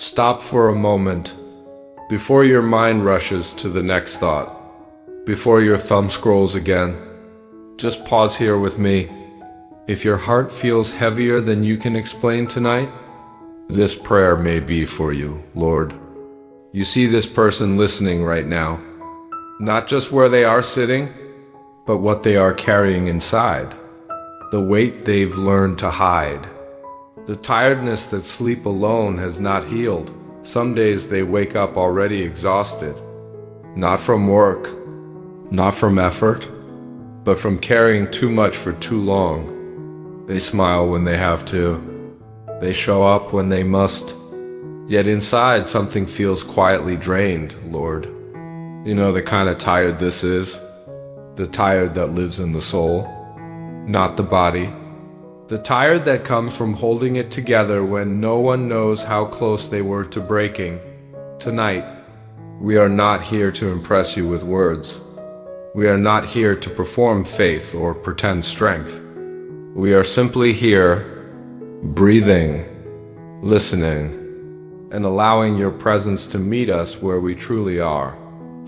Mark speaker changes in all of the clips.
Speaker 1: Stop for a moment before your mind rushes to the next thought, before your thumb scrolls again. Just pause here with me. If your heart feels heavier than you can explain tonight, this prayer may be for you, Lord. You see this person listening right now, not just where they are sitting, but what they are carrying inside, the weight they've learned to hide, the tiredness that sleep alone has not healed. Some days they wake up already exhausted, not from work, not from effort, but from carrying too much for too long. They smile when they have to. They show up when they must. Yet inside something feels quietly drained, Lord. You know the kind of tired this is? The tired that lives in the soul, not the body. The tired that comes from holding it together when no one knows how close they were to breaking. Tonight, we are not here to impress you with words. We are not here to perform faith or pretend strength. We are simply here, breathing, listening, and allowing your presence to meet us where we truly are.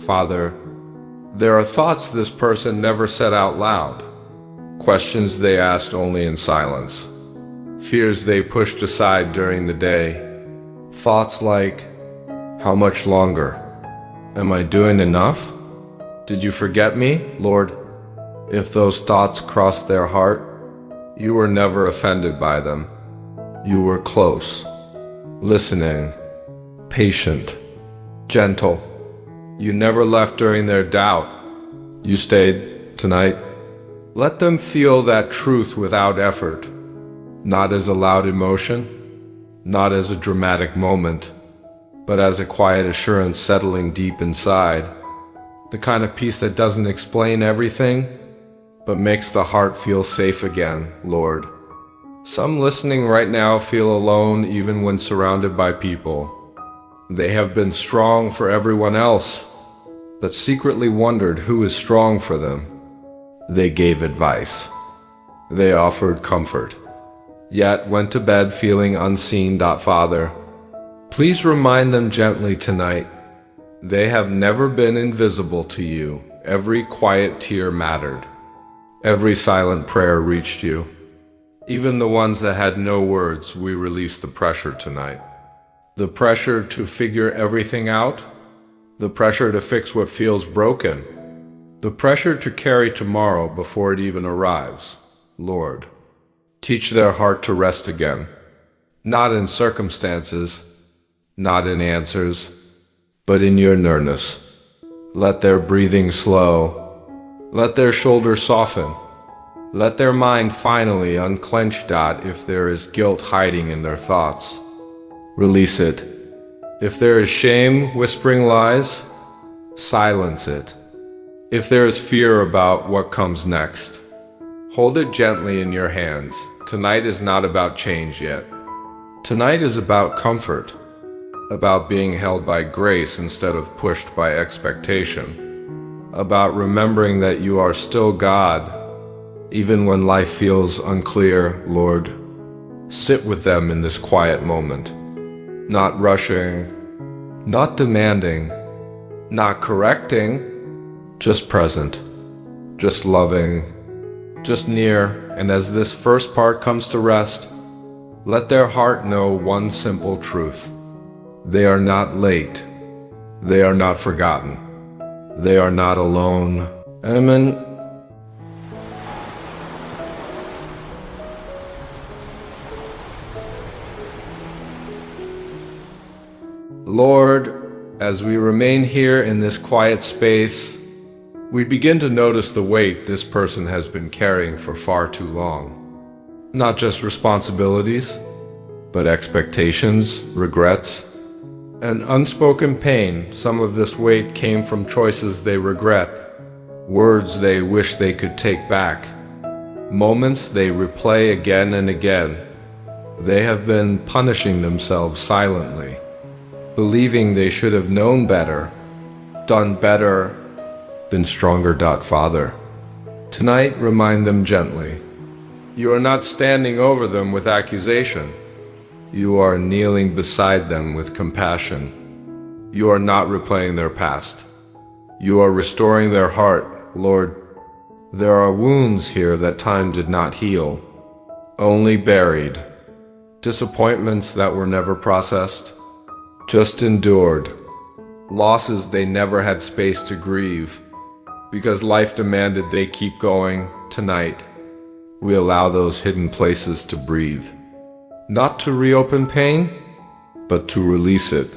Speaker 1: Father, there are thoughts this person never said out loud, questions they asked only in silence, fears they pushed aside during the day, thoughts like, how much longer? Am I doing enough? Did you forget me, Lord? If those thoughts crossed their heart, you were never offended by them. You were close, listening, patient, gentle. You never left during their doubt. You stayed tonight. Let them feel that truth without effort, not as a loud emotion, not as a dramatic moment, but as a quiet assurance settling deep inside. The kind of peace that doesn't explain everything, but makes the heart feel safe again, Lord. Some listening right now feel alone even when surrounded by people. They have been strong for everyone else, but secretly wondered who is strong for them. They gave advice. They offered comfort, yet went to bed feeling unseen. Father, please remind them gently tonight. They have never been invisible to you. Every quiet tear mattered. Every silent prayer reached you. Even the ones that had no words, we release the pressure tonight. The pressure to figure everything out. The pressure to fix what feels broken. The pressure to carry tomorrow before it even arrives. Lord, teach their heart to rest again. Not in circumstances, not in answers, but in your nearness. Let their breathing slow. Let their shoulders soften. Let their mind finally unclench. If there is guilt hiding in their thoughts, release it. If there is shame whispering lies, silence it. If there is fear about what comes next, hold it gently in your hands. Tonight is not about change yet. Tonight is about comfort, about being held by grace instead of pushed by expectation, about remembering that you are still God, even when life feels unclear. Lord, sit with them in this quiet moment, not rushing, not demanding, not correcting, just present, just loving, just near. And as this first part comes to rest, let their heart know one simple truth. They are not late. They are not forgotten. They are not alone. Amen. Lord, as we remain here in this quiet space, we begin to notice the weight this person has been carrying for far too long. Not just responsibilities, but expectations, regrets, and unspoken pain. Some of this weight came from choices they regret, words they wish they could take back, moments they replay again and again. They have been punishing themselves silently, believing they should have known better, done better, been stronger. Father, tonight remind them gently. You are not standing over them with accusation. You are kneeling beside them with compassion. You are not replaying their past. You are restoring their heart, Lord. There are wounds here that time did not heal, only buried. Disappointments that were never processed, just endured. Losses they never had space to grieve. Because life demanded they keep going, tonight, we allow those hidden places to breathe. Not to reopen pain, but to release it.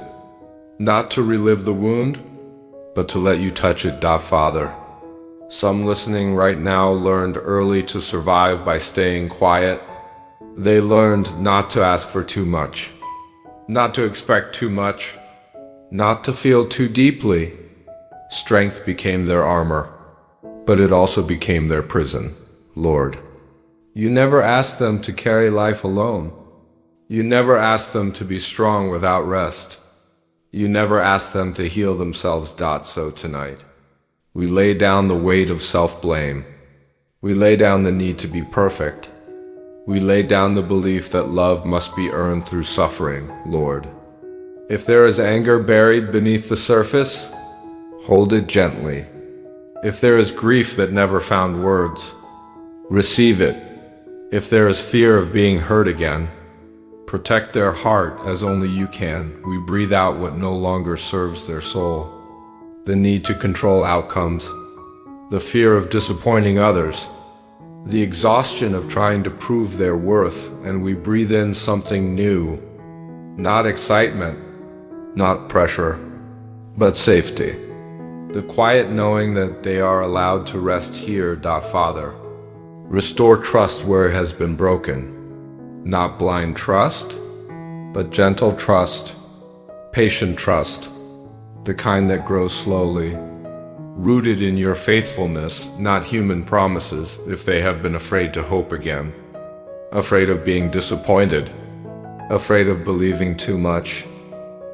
Speaker 1: Not to relive the wound, but to let you touch it, Father. Some listening right now learned early to survive by staying quiet. They learned not to ask for too much, not to expect too much, not to feel too deeply. Strength became their armor, but it also became their prison, Lord. You never asked them to carry life alone. You never asked them to be strong without rest. You never asked them to heal themselves. So tonight, we lay down the weight of self-blame. We lay down the need to be perfect. We lay down the belief that love must be earned through suffering, Lord. If there is anger buried beneath the surface, hold it gently. If there is grief that never found words, receive it. If there is fear of being hurt again, protect their heart as only you can. We breathe out what no longer serves their soul. The need to control outcomes, the fear of disappointing others, the exhaustion of trying to prove their worth, and we breathe in something new. Not excitement, not pressure, but safety. The quiet knowing that they are allowed to rest here, Father. Restore trust where it has been broken. Not blind trust, but gentle trust, patient trust, the kind that grows slowly, rooted in your faithfulness, not human promises if they have been afraid to hope again, afraid of being disappointed, afraid of believing too much.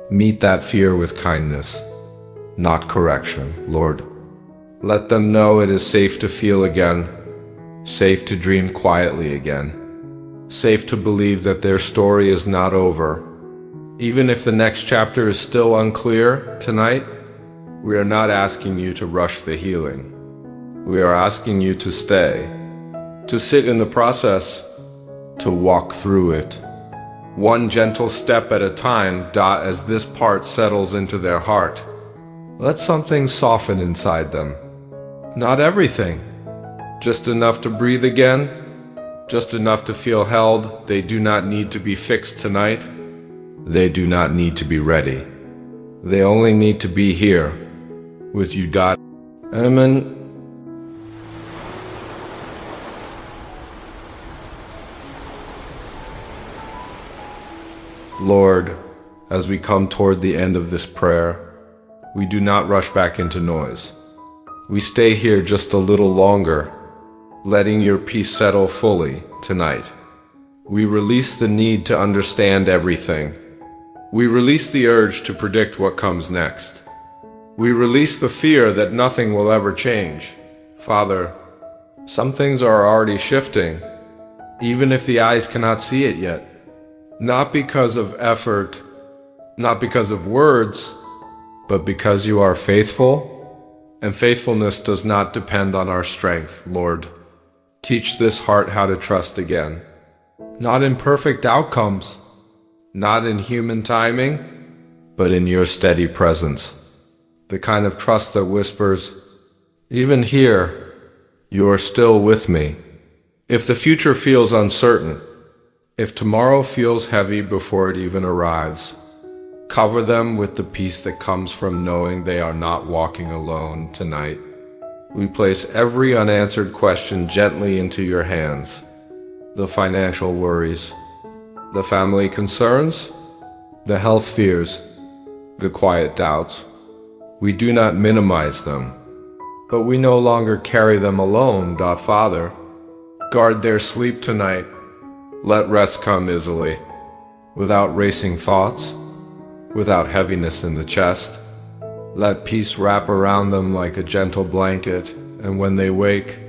Speaker 1: Meet that fear with kindness, not correction, Lord. Let them know it is safe to feel again, safe to dream quietly again, safe to believe that their story is not over. Even if the next chapter is still unclear tonight, we are not asking you to rush the healing. We are asking you to stay, to sit in the process, to walk through it. One gentle step at a time, as this part settles into their heart. Let something soften inside them. Not everything, just enough to breathe again, just enough to feel held. They do not need to be fixed tonight. They do not need to be ready. They only need to be here with you, God. Amen. Lord, as we come toward the end of this prayer, we do not rush back into noise. We stay here just a little longer, letting your peace settle fully tonight. We release the need to understand everything. We release the urge to predict what comes next. We release the fear that nothing will ever change. Father, some things are already shifting, even if the eyes cannot see it yet. Not because of effort, not because of words, but because you are faithful, and faithfulness does not depend on our strength, Lord. Teach this heart how to trust again. Not in perfect outcomes, not in human timing, but in your steady presence. The kind of trust that whispers, even here, you are still with me. If the future feels uncertain, if tomorrow feels heavy before it even arrives, cover them with the peace that comes from knowing they are not walking alone tonight. We place every unanswered question gently into your hands. The financial worries, the family concerns, the health fears, the quiet doubts. We do not minimize them, but we no longer carry them alone, Father. Guard their sleep tonight. Let rest come easily, without racing thoughts, without heaviness in the chest. Let peace wrap around them like a gentle blanket, and when they wake,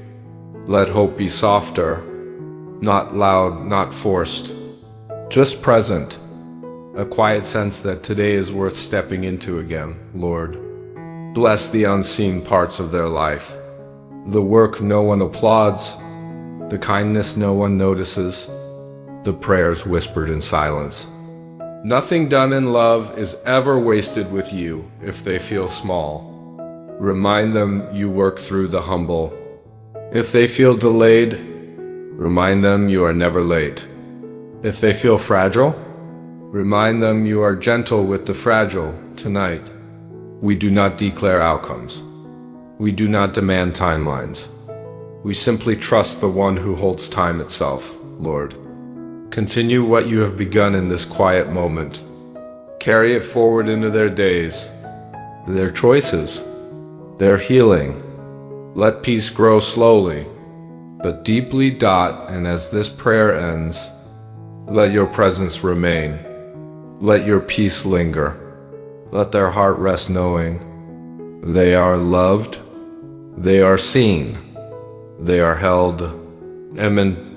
Speaker 1: let hope be softer, not loud, not forced, just present. a quiet sense that today is worth stepping into again, Lord. Bless the unseen parts of their life, the work no one applauds, the kindness no one notices, the prayers whispered in silence. Nothing done in love is ever wasted with you if they feel small. Remind them you work through the humble. If they feel delayed, remind them you are never late. If they feel fragile, remind them you are gentle with the fragile tonight. We do not declare outcomes. We do not demand timelines. We simply trust the one who holds time itself, Lord. Continue what you have begun in this quiet moment. Carry it forward into their days, their choices, their healing. Let peace grow slowly, but deeply. And as this prayer ends, let your presence remain. Let your peace linger. Let their heart rest knowing they are loved, they are seen, they are held. Amen.